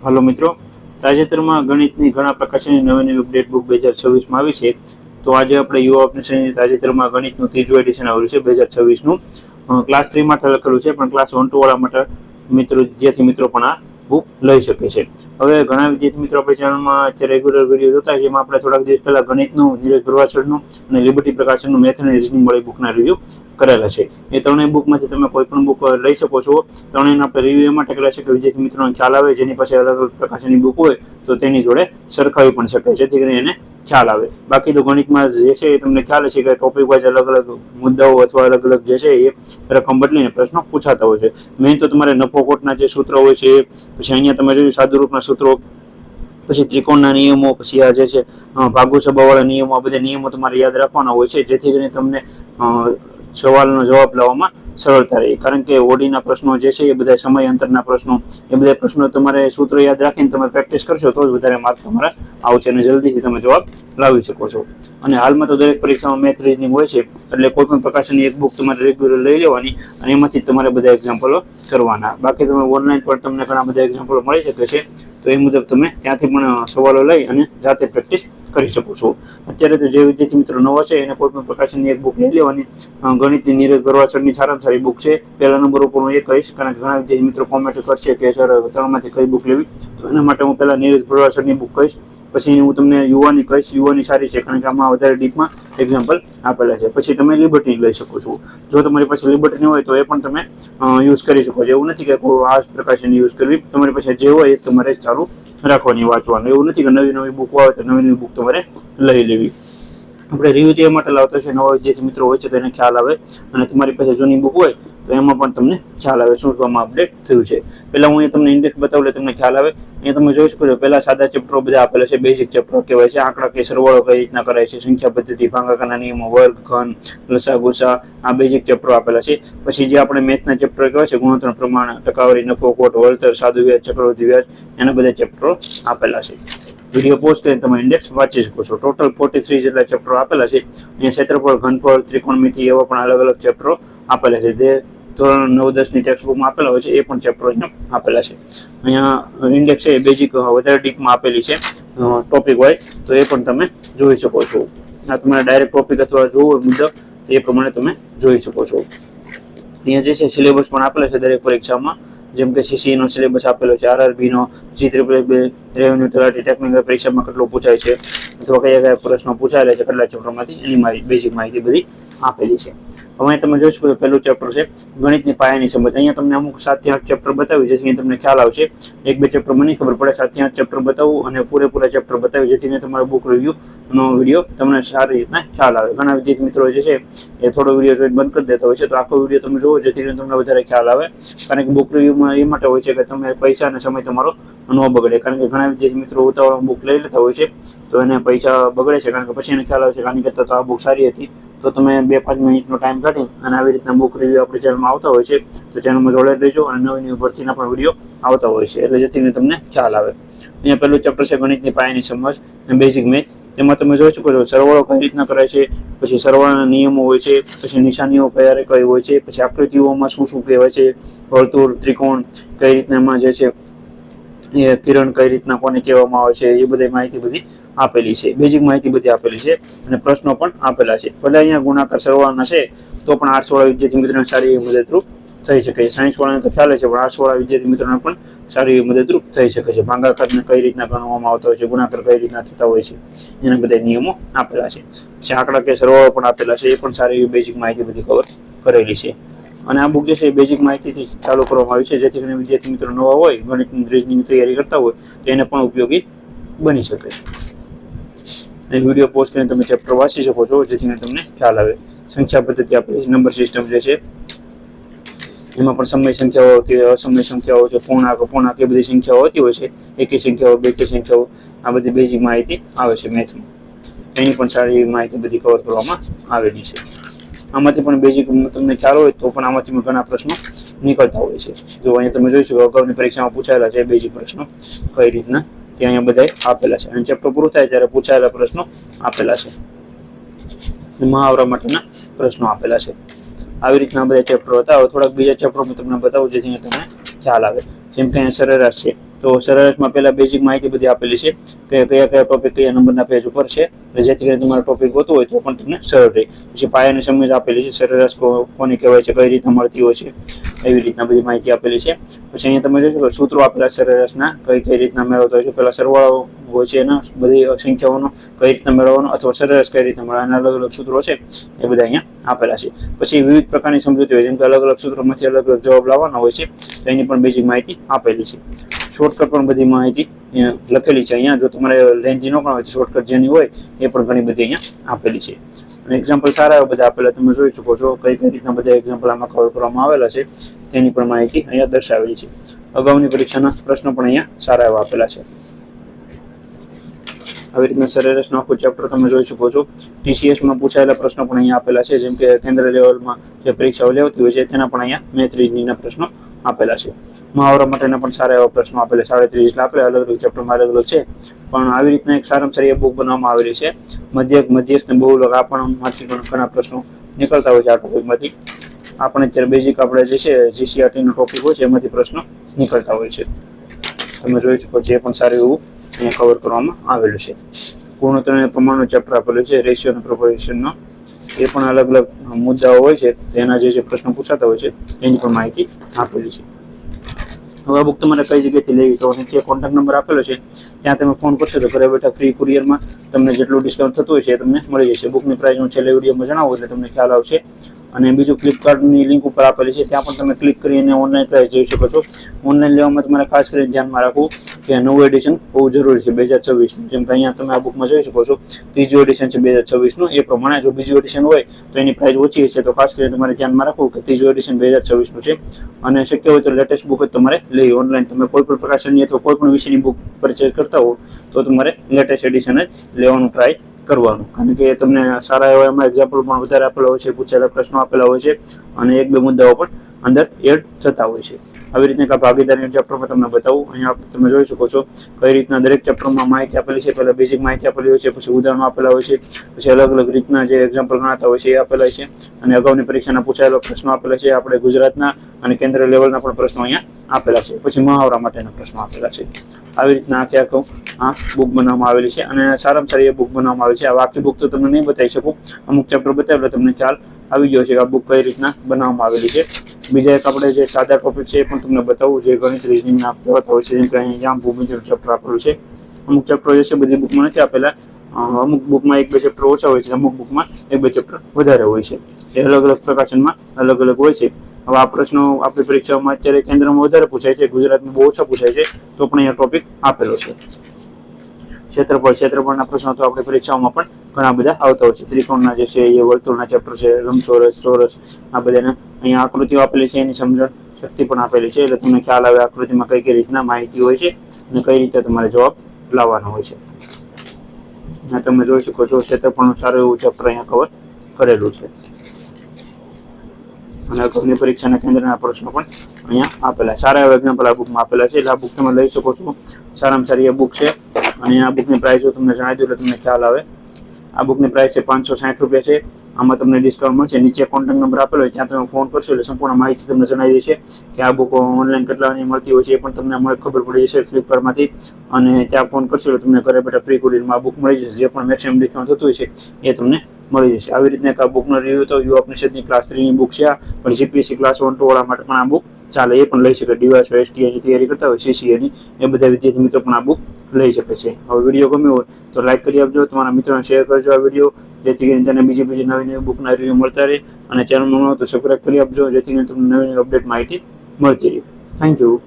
હાલો મિત્રો, તાજેતરમાં ગણિતની ઘણા પ્રકારની નવી અપડેટ બુક 2026માં આવી છે. તો આજે આપણે યુવા ઓપ્શનની તાજેતરમાં ગણિતનું ત્રીજું એડિશન આવ્યું છે 2026નું. ક્લાસ 3 માટે લખેલું છે, પણ ક્લાસ 1-2 વાળા માટે વિદ્યાર્થી મિત્રો પણ આ બુક લઈ શકે છે. હવે ઘણા વિદ્યાર્થી મિત્રો આપણી ચેનલમાં અત્યારે રેગ્યુલર વિડીયો જોતા છે, જેમાં આપણે થોડાક દિવસ પહેલા ગણિતનું, નીરજ ભરવાસરનું અને લિબર્ટી પ્રકાશનનું મેથ અને રિઝનિંગ વાળી બુકના રિવ્યુ કરેલા છે. એ ત્રણેય બુકમાંથી તમે કોઈ પણ બુક લઈ શકો છો. ત્રણેયના આપણે રિવ્યુ એ માટે કરેલા છે કે વિદ્યાર્થી મિત્રોને ખ્યાલ આવે, જેની પાસે અલગ અલગ પ્રકારની બુક હોય તો તેની જોડે સરખાવી પણ શકે, જેથી કરીને એને ખ્યાલ આવે. બાકી તો ગણિતમાં જે છે એ તમને ખ્યાલ છે કે ટોપિક વાઇઝ અલગ અલગ મુદ્દાઓ અથવા અલગ અલગ જે છે એ રકમ બદલીને પ્રશ્નો પૂછાતા હોય છે. મેઇન તો તમારે નફો ખોટના જે સૂત્રો હોય છે, પછી અહીંયા તમે જોયું સાદુરૂપના સૂત્રો, પછી ત્રિકોણના નિયમો, પછી આ જે છે ભાગુ સભાવાળા નિયમો, આ બધા નિયમો તમારે યાદ રાખવાના હોય છે, જેથી કરીને તમને સવાલનો જવાબ લાવવામાં સરળતા રહે. કારણ કે ઓડીના પ્રશ્નો જે છે એ બધા સમય અંતરના પ્રશ્નો, એ બધા પ્રશ્નો તમારે સૂત્ર યાદ રાખીને તમે પ્રેક્ટિસ કરશો તો જ વધારે માર્ક તમારા આવશે અને જલ્દીથી તમે જવાબ લાવી શકો છો. અને હાલમાં તો દરેક પરીક્ષામાં મેથ રીઝનિંગ હોય છે, એટલે કોઈ પણ પ્રકારની એક બુક તમારે રેગ્યુલર લઈ લેવાની અને એમાંથી તમારે બધા એક્ઝામ્પલો કરવાના. બાકી તમે ઓનલાઈન પણ તમને ઘણા બધા એક્ઝામ્પલો મળી શકે છે, તો એ મુજબ તમે ત્યાંથી પણ સવાલો લઈ અને જાતે પ્રેક્ટિસ કરી શકો છો. અત્યારે તો જે વિદ્યાર્થી મિત્રો નવા છે એને કોઈ પણ પ્રકારની એક બુક લઈ લેવાની. ગણિતની નીરજ ભરવાસરની સારામાં સારી બુક છે. પહેલા નંબર ઉપર હું એ કહીશ, કારણ કે ઘણા વિદ્યાર્થી મિત્રો કોમેન્ટ કરશે કે સર ત્રણમાંથી કઈ બુક લેવી, તો એના માટે હું પહેલા નીરજ ભરવાસરની બુક કહીશ. પછી હું તમને યુવાની કહીશ. યુવાની સારી છે, કારણ કે આમાં વધારે ડીપમાં એક્ઝામ્પલ આપેલા છે. પછી તમે લિબર્ટી લઈ શકો છો. જો તમારી પાસે લિબર્ટી હોય તો એ પણ તમે યુઝ કરી શકો છો. એવું નથી કે આ પ્રકારની યુઝ કરવી, તમારી પાસે જે હોય એ તમારે ચાલુ રાખવાની, વાંચવાનું. એવું નથી કે નવી નવી બુક આવે તો નવી નવી બુક તમારે લઈ લેવી. આપણે રિવ્યુ તે માટે લાવતા છે, નવા વિદ્યાર્થી મિત્રો હોય છે તો એને ખ્યાલ આવે, અને તમારી પાસે જૂની બુક હોય તો એમાં પણ તમને ખ્યાલ આવે શું આમાં અપડેટ થયું છે. પહેલા હું તમને ઇન્ડેક્સ બતાવું એટલે તમને ખ્યાલ આવે. અહીંયા તમે જોઈ શકો છો, પહેલા સાદા ચેપ્ટરો બધા આપેલા છે, બેઝિક ચેપ્ટરો કહેવાય છે. આંકડા કે સરવાળો કઈ રીતના કરાય છે, સંખ્યા પદ્ધતિ, ભાગાકારના નિયમો, વર્ગ, ઘન, લસા, ગુસા, આ બેઝિક ચેપ્ટરો આપેલા છે. પછી જે આપણે મેથના ચેપ્ટર કહેવાય છે, ગુણોત્તર, પ્રમાણ, ટકાવારી, નફો ખોટ, વળતર, સાદું વ્યાજ, ચક્રવૃદ્ધિ વ્યાજ, એના બધા ચેપ્ટરો આપેલા છે. વિડીયો પોસ્ટ કરીને તમે ઇન્ડેક્સ વાંચી શકો છો. ટોટલ 43 જેટલા ચેપ્ટરો આપેલા છે. અહીંયા ક્ષેત્રફળ, ઘનફળ, ત્રિકોણમિતિ એવા પણ અલગ અલગ ચેપ્ટરો આપેલા છે. જે ધોરણ 9-10ની ટેક્સ્ટ બુકમાં આપેલા હોય છે, એ પણ ચેપ્ટરો અહીંયા આપેલા છે. અહીંયા ઇન્ડેક્સ છે એ બેઝિક વધારે ડીપમાં આપેલી છે ટોપિક વાઇઝ, તો એ પણ તમે જોઈ શકો છો. આ તમારે ડાયરેક્ટ ટોપિક અથવા જોવો મુદ્દો એ પ્રમાણે તમે જોઈ શકો છો. અહીંયા જે છે સિલેબસ પણ આપેલો છે દરેક પરીક્ષામાં, જેમ કે સીસી નો સિલેબસ આપેલો છે, આરઆરબી નો, G3 રેવન્યુ તલાટી ટેકનિકલ પરીક્ષામાં કેટલું પૂછાય છે, અથવા કયા કયા પ્રશ્નો પૂછાયેલા છે કેટલા ચેપ્ટરમાંથી, એની બેઝિક માહિતી બધી આપેલી છે. હવે તમે જોઈ શકો છો પહેલું ચેપ્ટર છે ગણિતની પાયાની સમજ. અહીંયા તમને અમુક 7 થી 8 ચેપ્ટર બતાવી, જેથી તમને ખ્યાલ આવશે. 1-2 ચેપ્ટર મને ખબર પડે, 7 થી 8 ચેપ્ટર બતાવું અને પૂરેપૂરા ચેપ્ટર બતાવી, જેથી તમારા બુક રિવ્યુ નો વિડીયો તમને સારી રીતના ખ્યાલ આવે. ઘણા વિદ્યાર્થી મિત્રો જે છે એ થોડો વિડીયો જોઈને બંધ કરી દેતા હોય છે, તો આખો વિડીયો તમે જોવો જેથી કરીને તમને વધારે ખ્યાલ આવે. કારણ કે બુક રિવ્યુમાં એ માટે હોય છે કે તમે પૈસા અને સમય તમારો ન બગડે. કારણ કે ઘણા વિદ્યાર્થી મિત્રો ઉતાવળમાં બુક લઈ લેતા હોય છે, તો એને પૈસા બગડે છે. કારણ કે પછી એને ખ્યાલ આવે છે કે આની કરતાં તો આ બુક સારી હતી. તો તમે 2-5 મિનિટનો ટાઈમ કાઢી અને આવી રીતના બુક રિવ્યુ આપણી ચેનલમાં આવતા હોય છે, તો ચેનલમાં જોડાઈ રહેજો. અને નવી નવી ભરતીના પણ વિડીયો આવતા હોય છે, એટલે જેથી તમને ખ્યાલ આવે. અહીંયા પહેલું ચેપ્ટર છે ગણિતની પાયાની સમજ, બેઝિક મેથ. તેમાં તમે જોઈ શકો છો સરવાળો કઈ રીતના કરાય છે, પછી સરવાળાના નિયમો હોય છે, પછી નિશાનીઓ કઈ કઈ હોય છે, પછી આકૃતિઓમાં શું શું કહેવાય છે, વર્તુળ, ત્રિકોણ કઈ રીતનામાં જે છે એ કિરણ કઈ રીતના કોને કહેવામાં આવે છે, એ બધી માહિતી બધી આપેલી છે. બેઝિક માહિતી બધી આપેલી છે અને પ્રશ્નો પણ આપેલા છે. ભલે અહીંયા ગુણાકાર સરવાળાના છે, તો પણ આર્ટ્સ વાળા વિદ્યાર્થી મિત્રોને સારી મદદરૂપ થઈ શકે છે. સાયન્સ વાળાને તો ખ્યાલ છે, પણ આર્ટ્સ વાળા વિદ્યાર્થી મિત્રોને પણ સારી મદદરૂપ થઈ શકે છે. ભાગાકારને કઈ રીતના ગણવામાં આવતો હોય છે, ગુણાકાર કઈ રીતના થતા હોય છે, એના બધા નિયમો આપેલા છે. પછી આંકડા કે સરવાળો પણ આપેલા છે, એ પણ સારી બેઝિક માહિતી બધી કવર કરેલી છે. અને આ બુક જે છે એ બેઝિક માહિતીથી ચાલુ કરવામાં આવી છે, જેથી કરીને વિદ્યાર્થી મિત્રો નવા હોય, ગણિતની રીઝનિંગની તૈયારી કરતા હોય તો એને પણ ઉપયોગી બની શકે. એ વિડીયો પોસ્ટ કરીને તમે ચેપ્ટર વાંચી શકો છો, જેથી તમને ખ્યાલ આવે. સંખ્યા પદ્ધતિ આપેલી છે, નંબર સિસ્ટમ જે છે એમાં પણ સમય સંખ્યાઓ કે અસમય સંખ્યાઓ છે, પૂર્ણાંક એ બધી સંખ્યાઓ હોતી હોય છે. એકી સંખ્યાઓ, બેકી સંખ્યાઓ, આ બધી બેઝિક માહિતી આવે છે મેથમાં. એની પણ સારી માહિતી બધી કવર કરવામાં આવેલી છે. આમાંથી પણ બેઝિક તમને ખ્યાલ હોય તો પણ આમાંથી ઘણા પ્રશ્નો નીકળતા હોય છે. જો અહીંયા તમે જોઈ શકો અગાઉની પરીક્ષામાં પૂછાયેલા છે બેઝિક પ્રશ્નો કઈ રીતના, ત્યાં અહીંયા બધા આપેલા છે. અને ચેપ્ટર પૂરું થાય ત્યારે પૂછાયેલા પ્રશ્નો આપેલા છે, મહાવરા માટેના પ્રશ્નો આપેલા છે. આવી રીતના બધા ચેપ્ટરો હતા. હવે થોડાક બીજા ચેપ્ટરો હું તમને બતાવું, જેથી તમને ખ્યાલ આવે. જેમ કે અહીંયા સરેરાશ છે, તો સરેરાશમાં પહેલા બેઝિક માહિતી બધી આપેલી છે કે કયા કયા ટોપિક કયા નંબરના પેજ ઉપર છે, જેથી કરીને તમારો ટોપિક ગોતવો હોય તો પણ તમને સરળ રહે. પછી પાયાની સમજ આપેલી છે, સરેરાશ કોને કહેવાય છે, કઈ રીતના મળતી હોય છે, એવી રીતના બધી માહિતી આપેલી છે. પછી અહીંયા તમે જોશો સૂત્રો આપેલા સરેરાશના કઈ રીતના મેળવતા હોય છે. પહેલા સરવાળો હોય છે એના બધી સંખ્યાઓનો કઈ રીતના મેળવવાનો અથવા સરેરાશ કઈ રીતના મેળવવાના અલગ અલગ સૂત્રો છે એ બધા અહીંયા આપેલા છે. પછી વિવિધ પ્રકારની સમજૂતી હોય જેમ કે અલગ અલગ સૂત્રોમાંથી અલગ અલગ જવાબ લાવવાના હોય છે, તો એની પણ બેઝિક માહિતી આપેલી છે. શોર્ટકટ પણ બધી માહિતી લખેલી છે અહીંયા. જો તમારે લેન્થી ન હોય તો શોર્ટકટ જેની હોય એ પણ ઘણી બધી અહીંયા આપેલી છે. અને એક્ઝામ્પલ સારા એવા બધા આપેલા તમે જોઈ શકો છો. કઈ રીતના બધા એક્ઝામ્પલ આમાં કવર કરવામાં આવેલા છે તેની પણ માહિતી અહીંયા દર્શાવેલી છે. અગાઉની પરીક્ષાના પ્રશ્નો પણ અહીંયા સારા એવા આપેલા છે. આવી રીતના સરેરાશનું આખું ચેપ્ટર તમે જોઈ શકો છો. TCSમાં પૂછાયેલા પ્રશ્નો પણ અહીંયા આપેલા છે, જેમ કે કેન્દ્ર લેવલમાં જે પરીક્ષાઓ લેવાતી હોય છે તેના પણ અહીંયા મેથ રીઝનિંગના પ્રશ્નો આપેલા છે. મહાવરા માટેના પણ સારા એવા પ્રશ્નો આપેલા 37 એટલે આપણે અલગ અલગ ચેપ્ટરમાં અલગ અલગ છે, પણ આવી રીતના એક સારામાં સારી બુક બનાવવામાં આવેલી છે. મધ્યસ્થ ને બહુલક આ પણ માંથી પણ ઘણા પ્રશ્નો નીકળતા હોય છે આ ટોપિકમાંથી. આપણે અત્યારે બેઝિક આપણે જે છે GCRT નો ટોપિક હોય છે એમાંથી પ્રશ્નો નીકળતા હોય છે. તમે જોઈ શકો છો એ પણ સારું એવું અહીંયા કવર કરવામાં આવેલું છે. પૂર્ણત્રણ પ્રમાણનું ચેપ્ટર આપેલું છે, રેશિયો અને પ્રોપોર્શનનો. એ પણ અલગ અલગ મુદ્દાઓ હોય છે, તેના જે પ્રશ્નો પૂછાતા હોય છે તેની પણ માહિતી આપેલી છે. હવે આ બુક તમારે કઈ જગ્યાએથી લેવી તો નીચે કોન્ટેક્ટ નંબર આપેલો છે, ત્યાં તમે ફોન કરશો તો ઘરે બેઠા ફ્રી કુરિયરમાં તમને જેટલું ડિસ્કાઉન્ટ થતું હોય છે એ તમને મળી જશે. બુકની પ્રાઇસ હું છેલ્લે વિડીયોમાં જણાવું એટલે તમને ખ્યાલ આવશે. અને બીજું ફ્લિપકાર્ટની લિંક ઉપર આપેલી છે, ત્યાં પણ તમે ક્લિક કરીને ઓનલાઈન પ્રાઇસ જોઈ શકો છો. ઓનલાઈન લેવામાં તમારે ખાસ કરીને ધ્યાનમાં રાખવું કે નવું એડિશન હોવું જરૂરી છે 2026નું. જેમ કે અહીંયા તમે આ બુકમાં જોઈ શકો છો ત્રીજું એડિશન છે 2026નું. એ પ્રમાણે જો બીજું એડિશન હોય તો એની પ્રાઇસ ઓછી હશે, તો ખાસ કરીને તમારે ધ્યાનમાં રાખવું કે ત્રીજું એડિશન 2026નું છે. અને શક્ય હોય તો લેટેસ્ટ બુક જ તમારે લેવી. ઓનલાઈન તમે કોઈ પણ પ્રકાશનની અથવા કોઈ પણ વિષયની બુક પરચેઝ કરતા હો તો તમારે લેટેસ્ટ એડિશન જ લેવાનું ટ્રાય કરવાનું, કારણ કે તમને સારા એવા એમાં એક્ઝામ્પલ પણ વધારે આપેલા હોય છે, પૂછેલા પ્રશ્નો આપેલા હોય છે અને એક બે મુદ્દાઓ પણ અંદર એડ થતા હોય છે. આવી રીતના ભાગીદારી ચેપ્ટરમાં તમને બતાવું. અહીંયા તમે જોઈ શકો છો કઈ રીતના દરેક ચેપ્ટરમાં માહિતી આપેલી છે. પહેલા બેઝિક માહિતી આપેલી હોય છે, પછી ઉદાહરણો આપેલા હોય છે, પછી અલગ અલગ રીતના જે એક્ઝામ્પલ ગણાતા હોય છે એ આપેલા છે, અને અગાઉની પરીક્ષાના પૂછાયેલા પ્રશ્નો આપેલા છે. આપણે ગુજરાતના અને કેન્દ્ર લેવલના પણ પ્રશ્નો અહીંયા આપેલા છે. પછી મહાવરા માટેના પ્રશ્નો આપેલા છે. આવી રીતના આખું આ બુક બનાવવામાં આવેલી છે અને સારામાં સારી એ બુક બનાવવામાં આવી છે. આ આખી બુક તો તમને નહીં બતાવી શકું, અમુક ચેપ્ટર બતાવેલા તમને ખ્યાલ આવી ગયો છે કે આ બુક કઈ રીતના બનાવવામાં આવેલી છે. બીજા એક આપણે જે સાદા ટોપિક છે એ પણ તમને બતાવું, જે ગણિત રીઝનિંગના કહેવાતા હોય છે, જેમ કે અહીંયા ભૂમિતિ ચેપ્ટર આપેલું છે. અમુક ચેપ્ટર જે છે બધી બુકમાં નથી આપેલા. અમુક બુકમાં એક બે ચેપ્ટર ઓછા હોય છે, અમુક બુકમાં એક બે ચેપ્ટર વધારે હોય છે. એ અલગ અલગ પ્રકાશનમાં અલગ અલગ હોય છે. હવે આ પ્રશ્નો આપણી પરીક્ષાઓમાં અત્યારે કેન્દ્રમાં વધારે પૂછાય છે, ગુજરાતમાં બહુ ઓછા પૂછાય છે, તો પણ અહીંયા ટોપિક આપેલો છે. ક્ષેત્રફળના પ્રશ્નો તો આપણી પરીક્ષાઓમાં પણ ઘણા બધા આવતા હોય છે. ત્રિકોણના જે છે એ વર્તુળના ચેપ્ટર છે, લંબચોરસ, ચોરસ, આ બધાને અહીંયા આકૃતિઓ આપેલી છે, એની સમજણ શક્તિ પણ આપેલી છે, એટલે તમને ખ્યાલ આવે આકૃતિમાં કઈ કઈ રીતના માહિતી હોય છે અને કઈ રીતે તમારે જવાબ લાવવાનો હોય છે. તમે જોઈ શકો છો ક્ષેત્રફળનું સારું એવું ચેપ્ટર અહીંયા કવર કરેલું છે. અને અગાઉની પરીક્ષાના કેન્દ્રના પ્રશ્નો પણ અહીંયા આપેલા. સારા એવા એક્ઝામ્પલ આ બુકમાં આપેલા છે, એટલે આ બુક તમે લઈ શકો છો. સારામાં સારી એ બુક છે. અને આ બુકની પ્રાઇસ તમને જણાવી દઉં એટલે તમને ખ્યાલ આવે. આ બુકની પ્રાઇસ છે 560 રૂપિયા છે. આમાં તમને ડિસ્કાઉન્ટ મળશે. નીચે કોન્ટેક્ટ નંબર આપેલો હોય ત્યાં તમે ફોન કરશો એટલે સંપૂર્ણ માહિતી તમને જણાવી દેશે કે આ બુક ઓનલાઈન કેટલાની મળતી હોય છે એ પણ તમને ખબર પડી જશે ફ્લિપકાર્ટમાંથી. અને ત્યાં ફોન કરશો એટલે તમને ઘરે બેઠા ફ્રી કુરિયરમાં આ બુક મળી જશે. જે પણ મેક્સિમમ ડિસ્કાઉન્ટ થતું હોય છે એ તમને મળી જશે. આવી રીતના આ બુકનો રિવ્યુ તો યુવા ઉપનિષદની ક્લાસ 3 ની બુક છે. આ પણ GPSC ક્લાસ 1 2 વાળા માટે પણ આ બુક ચાલે, એ પણ લઈ શકે. ડીવાયસ STA ની તૈયારી કરતા હોય CCA ની, એ બધા વિદ્યાર્થી મિત્રો પણ આ બુક લઈ શકે છે. હવે વિડીયો ગમ્યો હોય તો લાઈક કરી આપજો, તમારા મિત્રોને શેર કરજો આ વિડીયો, જેથી કરીને તેને બીજી નવી બુકના રિવ્યુ મળતા રહે. અને ચેનલમાં તો સબસ્ક્રાઈબ કરી આપજો, જેથી કરીને તમને નવી અપડેટ માહિતી મળતી રહે. Thank you.